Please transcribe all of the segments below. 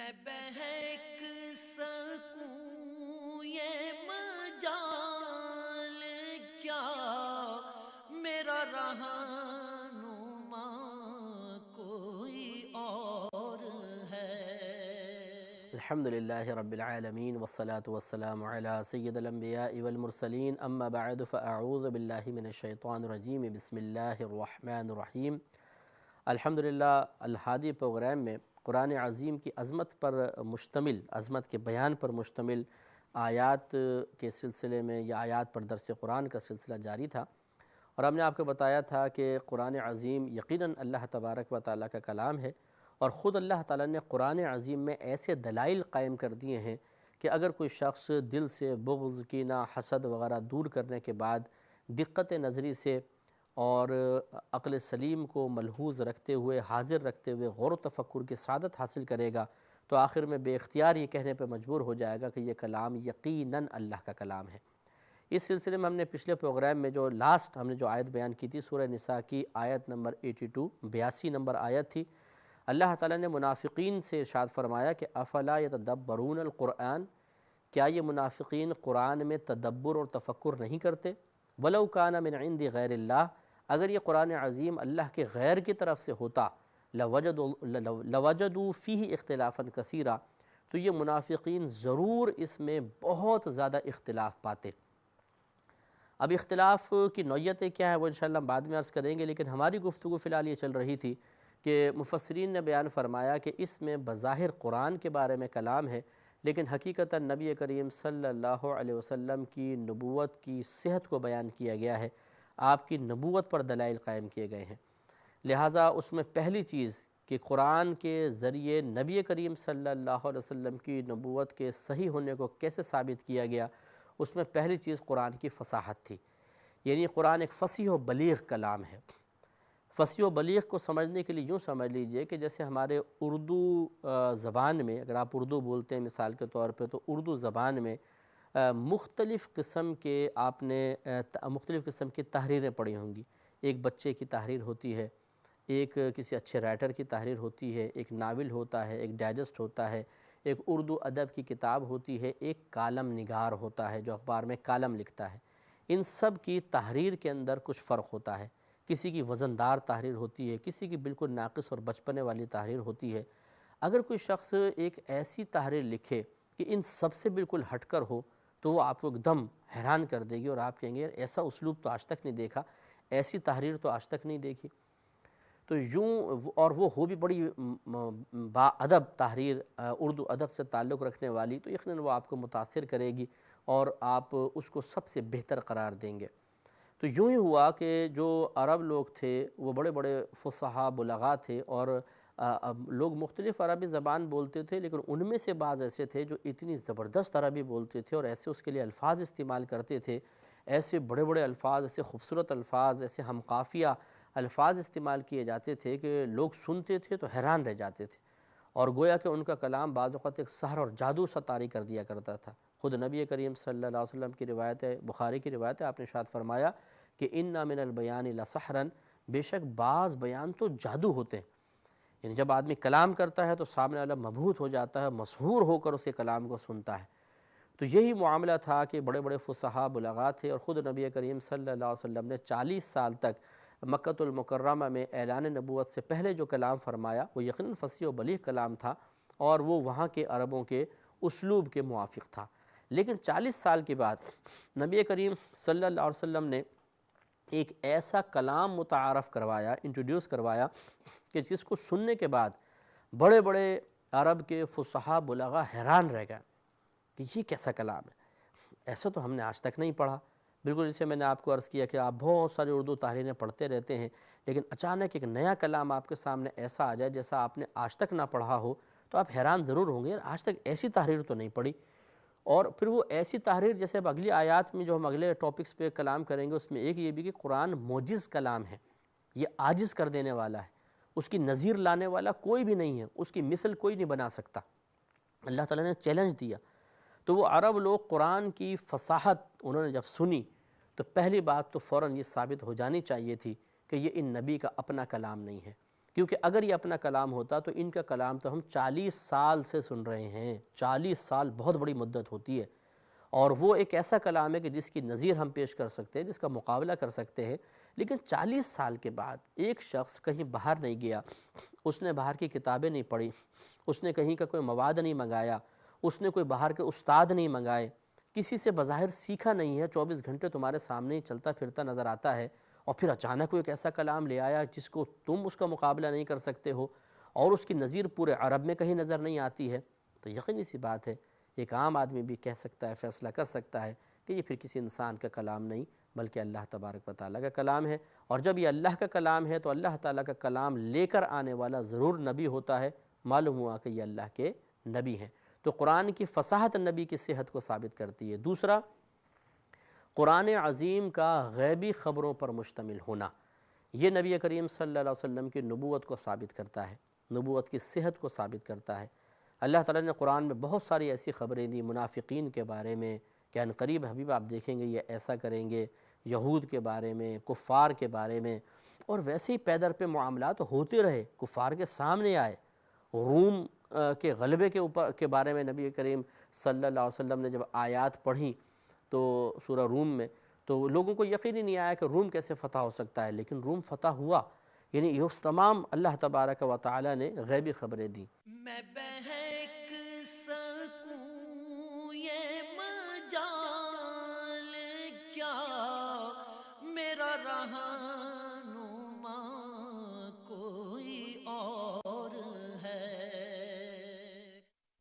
میں بہک سکوں یہ مجال کیا میرا رہنما کوئی اور ہے۔ الحمدللہ رب العالمین والصلاة والسلام علی سید الانبیاء والمرسلین اما بعد فاعوذ باللہ من الشیطان الرجیم بسم اللہ الرحمن الرحیم۔ الحمدللہ الہادی پروگرام میں قرآن عظیم کی عظمت پر مشتمل، عظمت کے بیان پر مشتمل آیات کے سلسلے میں یا آیات پر درس قرآن کا سلسلہ جاری تھا، اور ہم نے آپ کو بتایا تھا کہ قرآن عظیم یقیناً اللہ تبارک و تعالیٰ کا کلام ہے، اور خود اللہ تعالیٰ نے قرآن عظیم میں ایسے دلائل قائم کر دیے ہیں کہ اگر کوئی شخص دل سے بغض، کینہ، حسد وغیرہ دور کرنے کے بعد دقت نظری سے اور عقل سلیم کو ملحوظ رکھتے ہوئے، حاضر رکھتے ہوئے غور و تفکر کی سعادت حاصل کرے گا تو آخر میں بے اختیار یہ کہنے پہ مجبور ہو جائے گا کہ یہ کلام یقیناً اللہ کا کلام ہے۔ اس سلسلے میں ہم نے پچھلے پروگرام میں جو ہم نے جو آیت بیان کی تھی سورہ نساء کی آیت نمبر 82 نمبر آیت تھی۔ اللہ تعالیٰ نے منافقین سے ارشاد فرمایا کہ افلا یتدبرون القرآن، کیا یہ منافقین قرآن میں تدبر اور تفکر نہیں کرتے؟ ولو کان من عند غیر اللہ، اگر یہ قرآن عظیم اللہ کے غیر کی طرف سے ہوتا لوجدوا فیہ اختلافا کثیرا، تو یہ منافقین ضرور اس میں بہت زیادہ اختلاف پاتے۔ اب اختلاف کی نوعیتیں کیا ہیں وہ انشاءاللہ ہم بعد میں عرض کریں گے، لیکن ہماری گفتگو فی الحال یہ چل رہی تھی کہ مفسرین نے بیان فرمایا کہ اس میں بظاہر قرآن کے بارے میں کلام ہے، لیکن حقیقتاً نبی کریم صلی اللہ علیہ وسلم کی نبوت کی صحت کو بیان کیا گیا ہے، آپ کی نبوت پر دلائل قائم کیے گئے ہیں۔ لہٰذا اس میں پہلی چیز کہ قرآن کے ذریعے نبی کریم صلی اللہ علیہ وسلم کی نبوت کے صحیح ہونے کو کیسے ثابت کیا گیا، اس میں پہلی چیز قرآن کی فصاحت تھی، یعنی قرآن ایک فصیح و بلیغ کلام ہے۔ فصیح و بلیغ کو سمجھنے کے لیے یوں سمجھ لیجئے کہ جیسے ہمارے اردو زبان میں، اگر آپ اردو بولتے ہیں مثال کے طور پہ، تو اردو زبان میں مختلف قسم کی تحریریں پڑھی ہوں گی۔ ایک بچے کی تحریر ہوتی ہے، ایک کسی اچھے رائٹر کی تحریر ہوتی ہے، ایک ناول ہوتا ہے، ایک ڈائجسٹ ہوتا ہے، ایک اردو ادب کی کتاب ہوتی ہے، ایک کالم نگار ہوتا ہے جو اخبار میں کالم لکھتا ہے۔ ان سب کی تحریر کے اندر کچھ فرق ہوتا ہے، کسی کی وزندار تحریر ہوتی ہے، کسی کی بالکل ناقص اور بچپنے والی تحریر ہوتی ہے۔ اگر کوئی شخص ایک ایسی تحریر لکھے کہ ان سب سے بالکل ہٹ کر ہو تو وہ آپ کو ایک دم حیران کر دے گی، اور آپ کہیں گے یار ایسا اسلوب تو آج تک نہیں دیکھا، ایسی تحریر تو آج تک نہیں دیکھی۔ تو یوں، اور وہ ہو بھی بڑی با ادب تحریر، اردو ادب سے تعلق رکھنے والی، تو یقیناً وہ آپ کو متاثر کرے گی اور آپ اس کو سب سے بہتر قرار دیں گے۔ تو یوں ہی ہوا کہ جو عرب لوگ تھے وہ بڑے بڑے فصحاء بلغاء تھے، اور لوگ مختلف عربی زبان بولتے تھے، لیکن ان میں سے بعض ایسے تھے جو اتنی زبردست عربی بولتے تھے اور ایسے اس کے لیے الفاظ استعمال کرتے تھے، ایسے بڑے بڑے الفاظ، ایسے خوبصورت الفاظ، ایسے ہم قافیہ الفاظ استعمال کیے جاتے تھے کہ لوگ سنتے تھے تو حیران رہ جاتے تھے، اور گویا کہ ان کا کلام بعض اوقات ایک سحر اور جادو سا طاری کر دیا کرتا تھا۔ خود نبی کریم صلی اللہ علیہ وسلم کی روایت ہے، بخاری کی روایت ہے، آپ نے ارشاد فرمایا کہ اِنَّ مِنَ الْبَيَانِ لَسَحْرًا، بے شک بعض بیان تو جادو ہوتے ہیں۔ یعنی جب آدمی کلام کرتا ہے تو سامنے والا مبہوت ہو جاتا ہے، مسحور ہو کر اسے کلام کو سنتا ہے۔ تو یہی معاملہ تھا کہ بڑے بڑے فصحاء بلغاء تھے، اور خود نبی کریم صلی اللہ علیہ وسلم نے 40 سال تک مکہ المکرمہ میں اعلان نبوت سے پہلے جو کلام فرمایا وہ یقیناً فصیح و بلیغ کلام تھا، اور وہ وہاں کے عربوں کے اسلوب کے موافق تھا۔ لیکن 40 سال کے بعد نبی کریم صلی اللہ علیہ وسلم نے ایک ایسا کلام متعارف کروایا، انٹروڈیوس کروایا کہ جس کو سننے کے بعد بڑے بڑے عرب کے فصحاء بلغاء حیران رہ گئے کہ یہ کیسا کلام ہے، ایسا تو ہم نے آج تک نہیں پڑھا۔ بالکل جسے میں نے آپ کو عرض کیا کہ آپ بہت ساری اردو تحریریں پڑھتے رہتے ہیں، لیکن اچانک ایک نیا کلام آپ کے سامنے ایسا آ جائے جیسا آپ نے آج تک نہ پڑھا ہو تو آپ حیران ضرور ہوں گے، یار آج تک ایسی تحریر تو نہیں پڑھی۔ اور پھر وہ ایسی تحریر، جیسے اب اگلی آیات میں جو ہم اگلے ٹاپکس پہ کلام کریں گے، اس میں ایک یہ بھی کہ قرآن معجز کلام ہے، یہ عاجز کر دینے والا ہے، اس کی نظیر لانے والا کوئی بھی نہیں ہے، اس کی مثل کوئی نہیں بنا سکتا۔ اللہ تعالیٰ نے چیلنج دیا، تو وہ عرب لوگ قرآن کی فصاحت انہوں نے جب سنی تو پہلی بات تو فوراً یہ ثابت ہو جانی چاہیے تھی کہ یہ ان نبی کا اپنا کلام نہیں ہے، کیونکہ اگر یہ اپنا کلام ہوتا تو ان کا کلام تو ہم 40 سال سے سن رہے ہیں. 40 سال بہت بڑی مدت ہوتی ہے، اور وہ ایک ایسا کلام ہے کہ جس کی نظیر ہم پیش کر سکتے ہیں، جس کا مقابلہ کر سکتے ہیں. لیکن 40 سال کے بعد ایک شخص کہیں باہر نہیں گیا، اس نے باہر کی کتابیں نہیں پڑھی، اس نے کہیں کا کوئی مواد نہیں منگایا، اس نے کوئی باہر کے استاد نہیں منگائے، کسی سے بظاہر سیکھا نہیں ہے، 24 گھنٹے تمہارے سامنے ہی چلتا پھرتا نظر آتا ہے، اور پھر اچانک کوئی ایک ایسا کلام لے آیا جس کو تم اس کا مقابلہ نہیں کر سکتے ہو، اور اس کی نظیر پورے عرب میں کہیں نظر نہیں آتی ہے. تو یقینی سی بات ہے ایک عام آدمی بھی کہہ سکتا ہے، فیصلہ کر سکتا ہے کہ یہ پھر کسی انسان کا کلام نہیں بلکہ اللہ تبارک و تعالیٰ کا کلام ہے. اور جب یہ اللہ کا کلام ہے تو اللہ تعالیٰ کا کلام لے کر آنے والا ضرور نبی ہوتا ہے. معلوم ہوا کہ یہ اللہ کے نبی ہیں. تو قرآن کی فصاحت نبی کی صحت کو ثابت کرتی ہے. دوسرا، قرآن عظیم کا غیبی خبروں پر مشتمل ہونا، یہ نبی کریم صلی اللہ علیہ وسلم کی نبوت کو ثابت کرتا ہے، نبوت کی صحت کو ثابت کرتا ہے. اللہ تعالیٰ نے قرآن میں بہت ساری ایسی خبریں دی منافقین کے بارے میں کہ ان قریب حبیب آپ دیکھیں گے یہ ایسا کریں گے، یہود کے بارے میں، کفار کے بارے میں، اور ویسے ہی پیدر پہ معاملات ہوتے رہے، کفار کے سامنے آئے. روم کے غلبے کے بارے میں نبی کریم صلی اللہ علیہ وسلم نے جب آیات پڑھی تو سورہ روم میں، تو لوگوں کو یقین ہی نہیں آیا کہ روم کیسے فتح ہو سکتا ہے، لیکن روم فتح ہوا. یعنی یہ تمام اللہ تبارک و تعالیٰ نے غیبی خبریں دیں. میں بہک سکوں یہ مجال کیا، میرا رہنما کوئی اور ہے.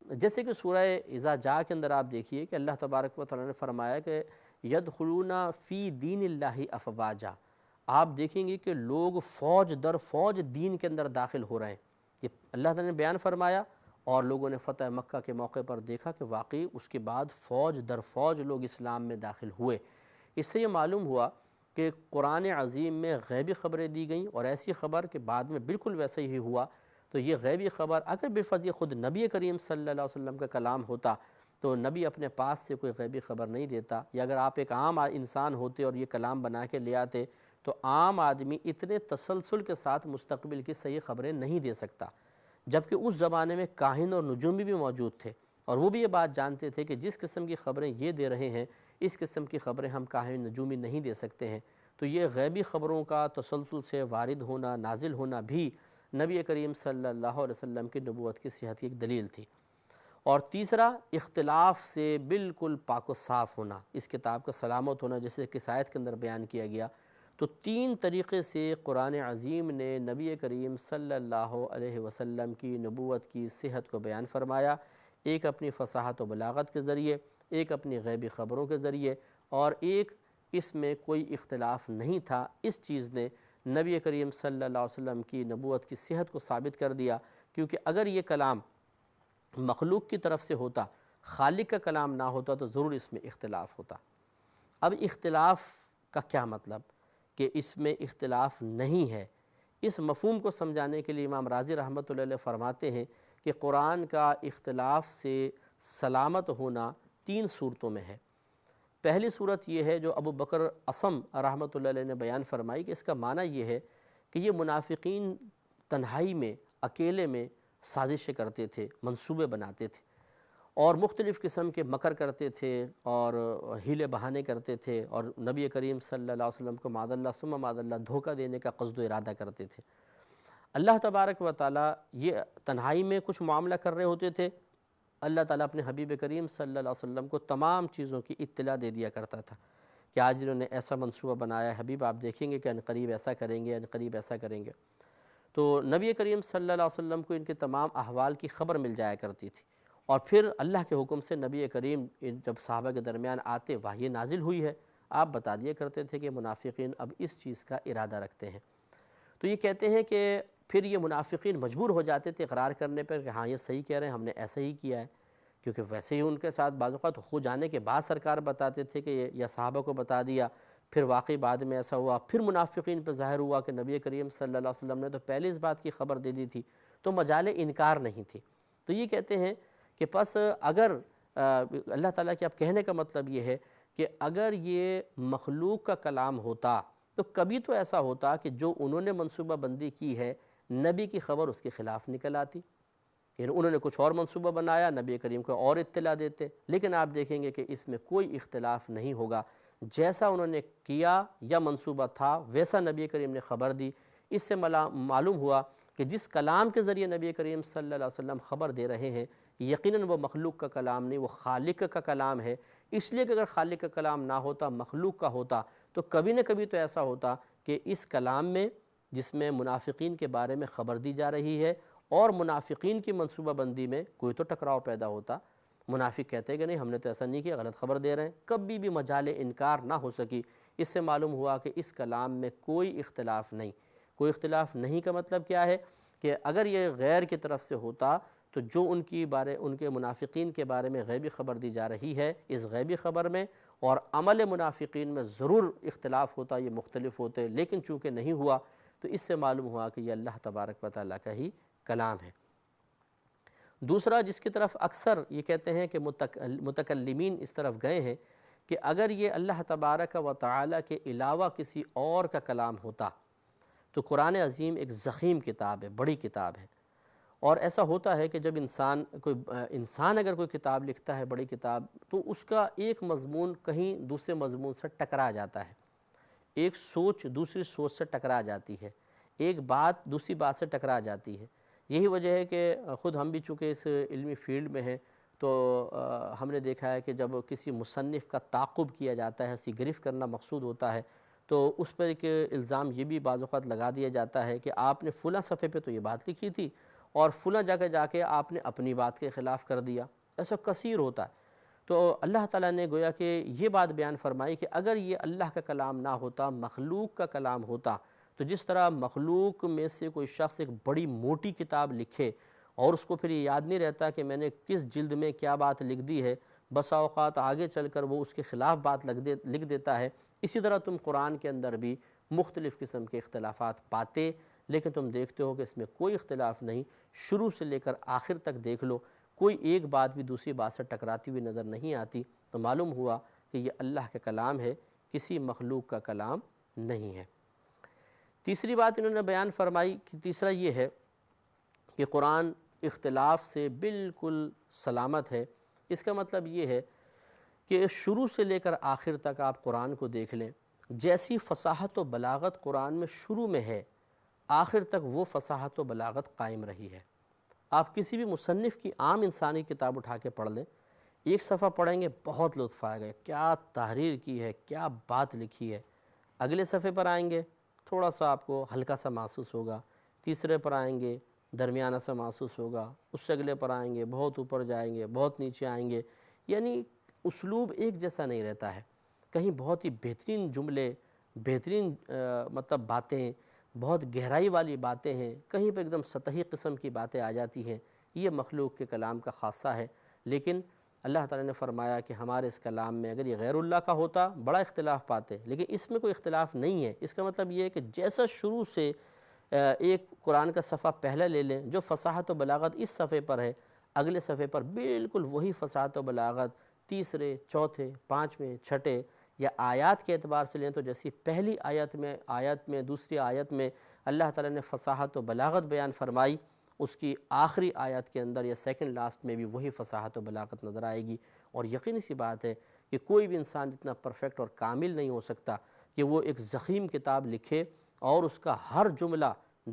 جیسے کہ سورہ اذا جاء کے اندر آپ دیکھیے کہ اللہ تبارک و تعالیٰ نے فرمایا کہ یدخلون فی دین اللہ افواجا. آپ دیکھیں گے کہ لوگ فوج در فوج دین کے اندر داخل ہو رہے ہیں. یہ اللہ تعالیٰ نے بیان فرمایا، اور لوگوں نے فتح مکہ کے موقع پر دیکھا کہ واقعی اس کے بعد فوج در فوج لوگ اسلام میں داخل ہوئے. اس سے یہ معلوم ہوا کہ قرآن عظیم میں غیبی خبریں دی گئیں، اور ایسی خبر کہ بعد میں بالکل ویسے ہی ہوا. تو یہ غیبی خبر اگر بالفرض یہ خود نبی کریم صلی اللہ علیہ وسلم کا کلام ہوتا تو نبی اپنے پاس سے کوئی غیبی خبر نہیں دیتا. یا اگر آپ ایک عام انسان ہوتے اور یہ کلام بنا کے لے آتے تو عام آدمی اتنے تسلسل کے ساتھ مستقبل کی صحیح خبریں نہیں دے سکتا. جبکہ اس زمانے میں کاہن اور نجومی بھی موجود تھے، اور وہ بھی یہ بات جانتے تھے کہ جس قسم کی خبریں یہ دے رہے ہیں اس قسم کی خبریں ہم کاہن نجومی نہیں دے سکتے ہیں. تو یہ غیبی خبروں کا تسلسل سے وارد ہونا، نازل ہونا بھی نبی کریم صلی اللہ علیہ وسلم کی نبوت کی صحت کی ایک دلیل تھی. اور تیسرا، اختلاف سے بالکل پاک و صاف ہونا، اس کتاب کا سلامت ہونا، جیسے کہ آیت کے اندر بیان کیا گیا. تو 3 طریقے سے قرآن عظیم نے نبی کریم صلی اللہ علیہ وسلم کی نبوت کی صحت کو بیان فرمایا. ایک اپنی فصاحت و بلاغت کے ذریعے، ایک اپنی غیبی خبروں کے ذریعے، اور ایک اس میں کوئی اختلاف نہیں تھا. اس چیز نے نبی کریم صلی اللہ علیہ وسلم کی نبوت کی صحت کو ثابت کر دیا. کیونکہ اگر یہ کلام مخلوق کی طرف سے ہوتا، خالق کا کلام نہ ہوتا، تو ضرور اس میں اختلاف ہوتا. اب اختلاف کا کیا مطلب کہ اس میں اختلاف نہیں ہے؟ اس مفہوم کو سمجھانے کے لیے امام رازی رحمۃ اللہ علیہ فرماتے ہیں کہ قرآن کا اختلاف سے سلامت ہونا 3 صورتوں میں ہے. پہلی صورت یہ ہے جو ابو بکر اصم رحمۃ اللہ علیہ نے بیان فرمائی کہ اس کا معنی یہ ہے کہ یہ منافقین تنہائی میں، اکیلے میں سازشیں کرتے تھے، منصوبے بناتے تھے، اور مختلف قسم کے مکر کرتے تھے اور ہیلے بہانے کرتے تھے، اور نبی کریم صلی اللہ علیہ وسلم کو معاذ اللہ ثم معاذ اللہ دھوکہ دینے کا قصد و ارادہ کرتے تھے. اللہ تبارک و تعالیٰ یہ تنہائی میں کچھ معاملہ کر رہے ہوتے تھے، اللہ تعالیٰ اپنے حبیب کریم صلی اللہ علیہ وسلم کو تمام چیزوں کی اطلاع دے دیا کرتا تھا کہ آج انہوں نے ایسا منصوبہ بنایا ہے، حبیب آپ دیکھیں گے کہ ان قریب ایسا کریں گے، ان قریب ایسا کریں گے. تو نبی کریم صلی اللہ علیہ وسلم کو ان کے تمام احوال کی خبر مل جایا کرتی تھی، اور پھر اللہ کے حکم سے نبی کریم جب صحابہ کے درمیان آتے، وحی نازل ہوئی ہے، آپ بتا دیا کرتے تھے کہ منافقین اب اس چیز کا ارادہ رکھتے ہیں. تو یہ کہتے ہیں کہ پھر یہ منافقین مجبور ہو جاتے تھے اقرار کرنے پر کہ ہاں یہ صحیح کہہ رہے ہیں، ہم نے ایسا ہی کیا ہے. کیونکہ ویسے ہی ان کے ساتھ بعض اوقات ہو جانے کے بعد سرکار بتاتے تھے کہ یا صحابہ کو بتا دیا، پھر واقعی بعد میں ایسا ہوا، پھر منافقین پہ ظاہر ہوا کہ نبی کریم صلی اللہ علیہ وسلم نے تو پہلے اس بات کی خبر دے دی تھی، تو مجال انکار نہیں تھی. تو یہ کہتے ہیں کہ پس اگر اللہ تعالیٰ کے اب کہنے کا مطلب یہ ہے کہ اگر یہ مخلوق کا کلام ہوتا تو کبھی تو ایسا ہوتا کہ جو انہوں نے منصوبہ بندی کی ہے نبی کی خبر اس کے خلاف نکل آتی، یعنی انہوں نے کچھ اور منصوبہ بنایا، نبی کریم کو اور اطلاع دیتے، لیکن آپ دیکھیں گے کہ اس میں کوئی اختلاف نہیں ہوگا، جیسا انہوں نے کیا یا منصوبہ تھا ویسا نبی کریم نے خبر دی۔ اس سے معلوم ہوا کہ جس کلام کے ذریعے نبی کریم صلی اللہ علیہ وسلم خبر دے رہے ہیں یقیناً وہ مخلوق کا کلام نہیں، وہ خالق کا کلام ہے، اس لیے کہ اگر خالق کا کلام نہ ہوتا، مخلوق کا ہوتا، تو کبھی نہ کبھی تو ایسا ہوتا کہ اس کلام میں، جس میں منافقین کے بارے میں خبر دی جا رہی ہے اور منافقین کی منصوبہ بندی میں کوئی تو ٹکراؤ پیدا ہوتا۔ منافق کہتے ہیں کہ نہیں ہم نے تو ایسا نہیں کیا، غلط خبر دے رہے ہیں، کبھی بھی مجال انکار نہ ہو سکی۔ اس سے معلوم ہوا کہ اس کلام میں کوئی اختلاف نہیں۔ کوئی اختلاف نہیں کا مطلب کیا ہے کہ اگر یہ غیر کی طرف سے ہوتا تو جو ان کے منافقین کے بارے میں غیبی خبر دی جا رہی ہے، اس غیبی خبر میں اور عمل منافقین میں ضرور اختلاف ہوتا، یہ مختلف ہوتے، لیکن چونکہ نہیں ہوا تو اس سے معلوم ہوا کہ یہ اللہ تبارک و تعالیٰ کا ہی کلام ہے۔ دوسرا جس کی طرف اکثر یہ کہتے ہیں کہ متکلمین اس طرف گئے ہیں کہ اگر یہ اللہ تبارک و تعالیٰ کے علاوہ کسی اور کا کلام ہوتا تو قرآن عظیم ایک ضخیم کتاب ہے، بڑی کتاب ہے، اور ایسا ہوتا ہے کہ جب انسان اگر کوئی کتاب لکھتا ہے، بڑی کتاب، تو اس کا ایک مضمون کہیں دوسرے مضمون سے ٹکرا جاتا ہے، ایک سوچ دوسری سوچ سے ٹکرا جاتی ہے، ایک بات دوسری بات سے ٹکرا جاتی ہے۔ یہی وجہ ہے کہ خود ہم بھی چونکہ اس علمی فیلڈ میں ہیں تو ہم نے دیکھا ہے کہ جب کسی مصنف کا تعاقب کیا جاتا ہے، اسی گرفت کرنا مقصود ہوتا ہے، تو اس پر ایک الزام یہ بھی بعض اوقات لگا دیا جاتا ہے کہ آپ نے فلاں صفحے پہ تو یہ بات لکھی تھی اور فلاں جگہ جا کے آپ نے اپنی بات کے خلاف کر دیا، ایسا کثیر ہوتا ہے۔ تو اللہ تعالیٰ نے گویا کہ یہ بات بیان فرمائی کہ اگر یہ اللہ کا کلام نہ ہوتا، مخلوق کا کلام ہوتا، تو جس طرح مخلوق میں سے کوئی شخص ایک بڑی موٹی کتاب لکھے اور اس کو پھر یہ یاد نہیں رہتا کہ میں نے کس جلد میں کیا بات لکھ دی ہے، بسا اوقات آگے چل کر وہ اس کے خلاف بات لکھ دیتا ہے، اسی طرح تم قرآن کے اندر بھی مختلف قسم کے اختلافات پاتے، لیکن تم دیکھتے ہو کہ اس میں کوئی اختلاف نہیں، شروع سے لے کر آخر تک دیکھ لو، کوئی ایک بات بھی دوسری بات سے ٹکراتی ہوئی نظر نہیں آتی، تو معلوم ہوا کہ یہ اللہ کا کلام ہے، کسی مخلوق کا کلام نہیں ہے۔ تیسری بات انہوں نے بیان فرمائی کہ تیسرا یہ ہے کہ قرآن اختلاف سے بالکل سلامت ہے۔ اس کا مطلب یہ ہے کہ شروع سے لے کر آخر تک آپ قرآن کو دیکھ لیں، جیسی فصاحت و بلاغت قرآن میں شروع میں ہے، آخر تک وہ فصاحت و بلاغت قائم رہی ہے۔ آپ کسی بھی مصنف کی عام انسانی کتاب اٹھا کے پڑھ لیں، ایک صفحہ پڑھیں گے بہت لطف آئے گا، کیا تحریر کی ہے، کیا بات لکھی ہے۔ اگلے صفحے پر آئیں گے تھوڑا سا آپ کو ہلکا سا محسوس ہوگا، تیسرے پر آئیں گے درمیانہ سا محسوس ہوگا، اس سے اگلے پر آئیں گے بہت اوپر جائیں گے، بہت نیچے آئیں گے، یعنی اسلوب ایک جیسا نہیں رہتا ہے، کہیں بہت ہی بہترین جملے، بہترین مطلب باتیں، بہت گہرائی والی باتیں ہیں، کہیں پہ ایک دم سطحی قسم کی باتیں آ جاتی ہیں۔ یہ مخلوق کے کلام کا خاصہ ہے، لیکن اللہ تعالیٰ نے فرمایا کہ ہمارے اس کلام میں اگر یہ غیر اللہ کا ہوتا بڑا اختلاف پاتے، لیکن اس میں کوئی اختلاف نہیں ہے۔ اس کا مطلب یہ ہے کہ جیسا شروع سے ایک قرآن کا صفحہ پہلا لے لیں، جو فصاحت و بلاغت اس صفحے پر ہے، اگلے صفحے پر بالکل وہی فصاحت و بلاغت، تیسرے، چوتھے، پانچویں، چھٹے، یا آیات کے اعتبار سے لیں تو جیسی پہلی آیت میں دوسری آیت میں اللہ تعالیٰ نے فصاحت و بلاغت بیان فرمائی، اس کی آخری آیت کے اندر یا سیکنڈ لاسٹ میں بھی وہی فصاحت و بلاغت نظر آئے گی۔ اور یقینی سی بات ہے کہ کوئی بھی انسان جتنا پرفیکٹ اور کامل نہیں ہو سکتا کہ وہ ایک ضخیم کتاب لکھے اور اس کا ہر جملہ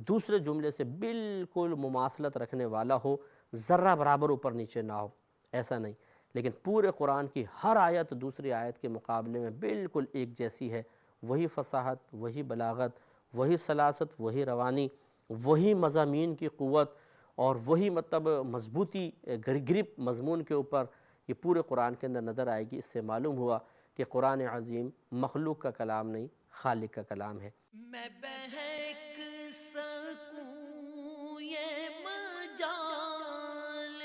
دوسرے جملے سے بالکل مماثلت رکھنے والا ہو، ذرہ برابر اوپر نیچے نہ ہو، ایسا نہیں، لیکن پورے قرآن کی ہر آیت دوسری آیت کے مقابلے میں بالکل ایک جیسی ہے، وہی فصاحت، وہی بلاغت، وہی سلاست، وہی روانی، وہی مضامین کی قوت اور وہی مطلب مضبوطی گرپ مضمون کے اوپر یہ پورے قرآن کے اندر نظر آئے گی۔ اس سے معلوم ہوا کہ قرآن عظیم مخلوق کا کلام نہیں، خالق کا کلام ہے۔ میں بہک سکوں یہ مجال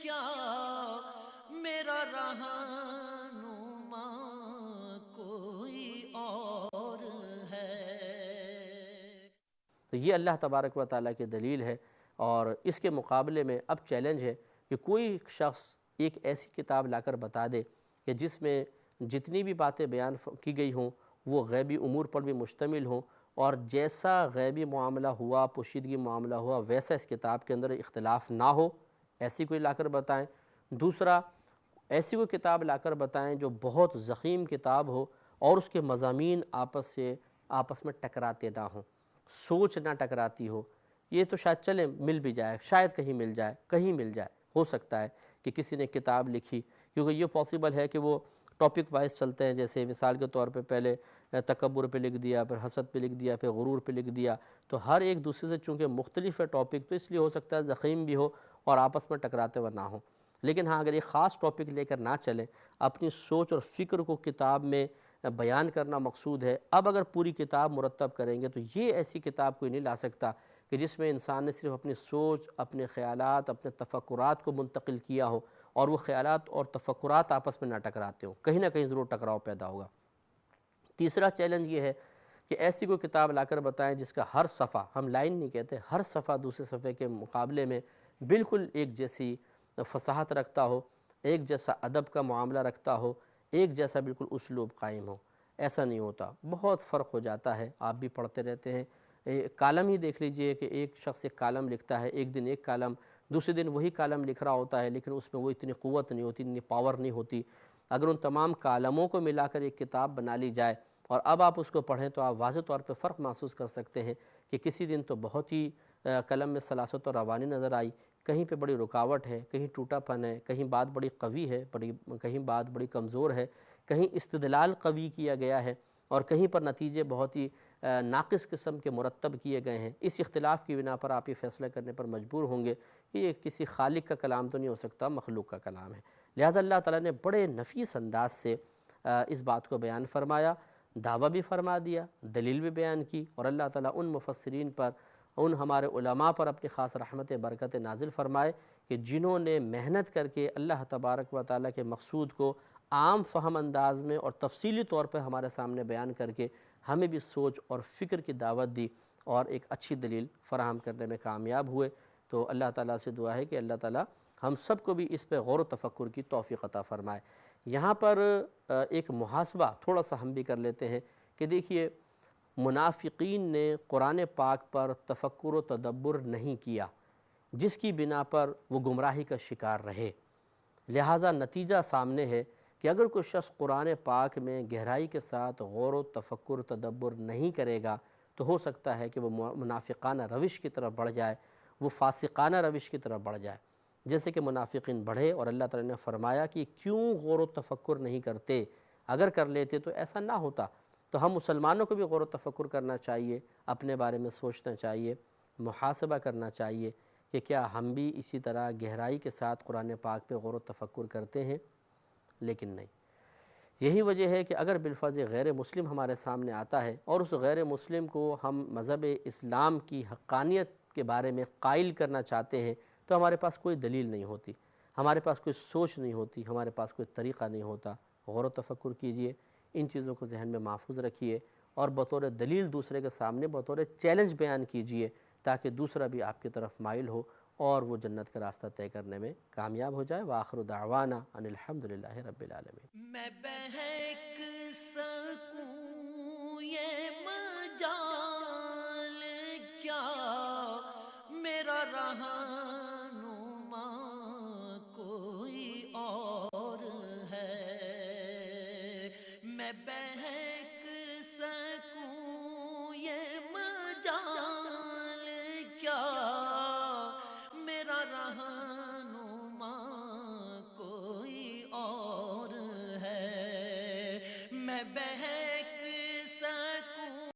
کیا، میرا رہنما کوئی اور ہے۔ تو یہ اللہ تبارک و تعالیٰ کی دلیل ہے، اور اس کے مقابلے میں اب چیلنج ہے کہ کوئی شخص ایک ایسی کتاب لا کر بتا دے کہ جس میں جتنی بھی باتیں بیان کی گئی ہوں وہ غیبی امور پر بھی مشتمل ہوں اور جیسا غیبی معاملہ ہوا، پوشیدگی معاملہ ہوا، ویسا اس کتاب کے اندر اختلاف نہ ہو، ایسی کوئی لا کر بتائیں۔ دوسرا، ایسی کوئی کتاب لا کر بتائیں جو بہت ضخیم کتاب ہو اور اس کے مضامین آپس میں ٹکراتے نہ ہوں، سوچ نہ ٹکراتی ہو۔ یہ تو شاید چلیں مل بھی جائے، شاید کہیں مل جائے، ہو سکتا ہے کہ کسی نے کتاب لکھی، کیونکہ یہ پاسبل ہے کہ وہ ٹاپک وائز چلتے ہیں، جیسے مثال کے طور پہ پہلے تکبر پہ لکھ دیا، پھر حسد پہ لکھ دیا، پھر غرور پہ لکھ دیا، تو ہر ایک دوسرے سے چونکہ مختلف ہے ٹاپک، تو اس لیے ہو سکتا ہے ضخیم بھی ہو اور آپس میں ٹکراتے ہوئے نہ ہوں۔ لیکن ہاں، اگر ایک خاص ٹاپک لے کر نہ چلیں، اپنی سوچ اور فکر کو کتاب میں بیان کرنا مقصود ہے، اب اگر پوری کتاب مرتب کریں گے تو یہ ایسی کتاب کوئی نہیں لا سکتا کہ جس میں انسان نے صرف اپنی سوچ، اپنے خیالات، اپنے تفکرات کو منتقل کیا ہو اور وہ خیالات اور تفکرات آپس میں نہ ٹکراتے ہوں، کہیں نہ کہیں ضرور ٹکراؤ پیدا ہوگا۔ تیسرا چیلنج یہ ہے کہ ایسی کوئی کتاب لا کر بتائیں جس کا ہر صفحہ، ہم لائن نہیں کہتے، ہر صفحہ دوسرے صفحے کے مقابلے میں بالکل ایک جیسی فصاحت رکھتا ہو، ایک جیسا ادب کا معاملہ رکھتا ہو، ایک جیسا بالکل اسلوب قائم ہو۔ ایسا نہیں ہوتا، بہت فرق ہو جاتا ہے، آپ بھی پڑھتے رہتے ہیں۔ کالم ہی دیکھ لیجئے کہ ایک شخص ایک کالم لکھتا ہے، ایک دن ایک کالم، دوسرے دن وہی کالم لکھ رہا ہوتا ہے، لیکن اس میں وہ اتنی قوت نہیں ہوتی، اتنی پاور نہیں ہوتی۔ اگر ان تمام کالموں کو ملا کر ایک کتاب بنا لی جائے اور اب آپ اس کو پڑھیں تو آپ واضح طور پہ فرق محسوس کر سکتے ہیں کہ کسی دن تو بہت ہی قلم میں سلاست اور روانی نظر آئی، کہیں پہ بڑی رکاوٹ ہے، کہیں ٹوٹا پن ہے، کہیں بات بڑی قوی ہے، کہیں بات بڑی کمزور ہے، کہیں استدلال قوی کیا گیا ہے اور کہیں پر نتیجے بہت ہی ناقص قسم کے مرتب کیے گئے ہیں۔ اس اختلاف کی بنا پر آپ یہ فیصلہ کرنے پر مجبور ہوں گے کہ یہ کسی خالق کا کلام تو نہیں ہو سکتا، مخلوق کا کلام ہے۔ لہذا اللہ تعالیٰ نے بڑے نفیس انداز سے اس بات کو بیان فرمایا، دعویٰ بھی فرما دیا، دلیل بھی بیان کی، اور اللہ تعالیٰ ان مفسرین پر، ان ہمارے علماء پر اپنی خاص رحمت برکت نازل فرمائے کہ جنہوں نے محنت کر کے اللہ تبارک و تعالیٰ کے مقصود کو عام فہم انداز میں اور تفصیلی طور پہ ہمارے سامنے بیان کر کے ہمیں بھی سوچ اور فکر کی دعوت دی اور ایک اچھی دلیل فراہم کرنے میں کامیاب ہوئے۔ تو اللہ تعالیٰ سے دعا ہے کہ اللہ تعالیٰ ہم سب کو بھی اس پہ غور و تفکر کی توفیق عطا فرمائے۔ یہاں پر ایک محاسبہ تھوڑا سا ہم بھی کر لیتے ہیں کہ دیکھیے، منافقین نے قرآن پاک پر تفکر و تدبر نہیں کیا، جس کی بنا پر وہ گمراہی کا شکار رہے۔ لہٰذا نتیجہ سامنے ہے کہ اگر کوئی شخص قرآن پاک میں گہرائی کے ساتھ غور و تفکر تدبر نہیں کرے گا تو ہو سکتا ہے کہ وہ منافقانہ روش کی طرف بڑھ جائے، وہ فاسقانہ روش کی طرف بڑھ جائے، جیسے کہ منافقین بڑھے۔ اور اللہ تعالیٰ نے فرمایا کہ کیوں غور و تفکر نہیں کرتے، اگر کر لیتے تو ایسا نہ ہوتا۔ تو ہم مسلمانوں کو بھی غور و تفکر کرنا چاہیے، اپنے بارے میں سوچنا چاہیے، محاسبہ کرنا چاہیے کہ کیا ہم بھی اسی طرح گہرائی کے ساتھ قرآن پاک پہ غور و تفکر کرتے ہیں، لیکن نہیں۔ یہی وجہ ہے کہ اگر بالفرض غیر مسلم ہمارے سامنے آتا ہے اور اس غیر مسلم کو ہم مذہب اسلام کی حقانیت کے بارے میں قائل کرنا چاہتے ہیں تو ہمارے پاس کوئی دلیل نہیں ہوتی، ہمارے پاس کوئی سوچ نہیں ہوتی، ہمارے پاس کوئی طریقہ نہیں ہوتا۔ غور و تفکر کیجئے، ان چیزوں کو ذہن میں محفوظ رکھیے اور بطور دلیل دوسرے کے سامنے بطور چیلنج بیان کیجئے تاکہ دوسرا بھی آپ کی طرف مائل ہو اور وہ جنت کا راستہ طے کرنے میں کامیاب ہو جائے۔ وآخر دعوانا ان الحمدللہ رب العالمین۔ میں بہک سکوں یہ مجال کیا، میرا رہنما کوئی اور ہے۔ میں بہک سکوں یہ مجال کیا، میرا رہنما کوئی اور ہے۔ میں بہک سکوں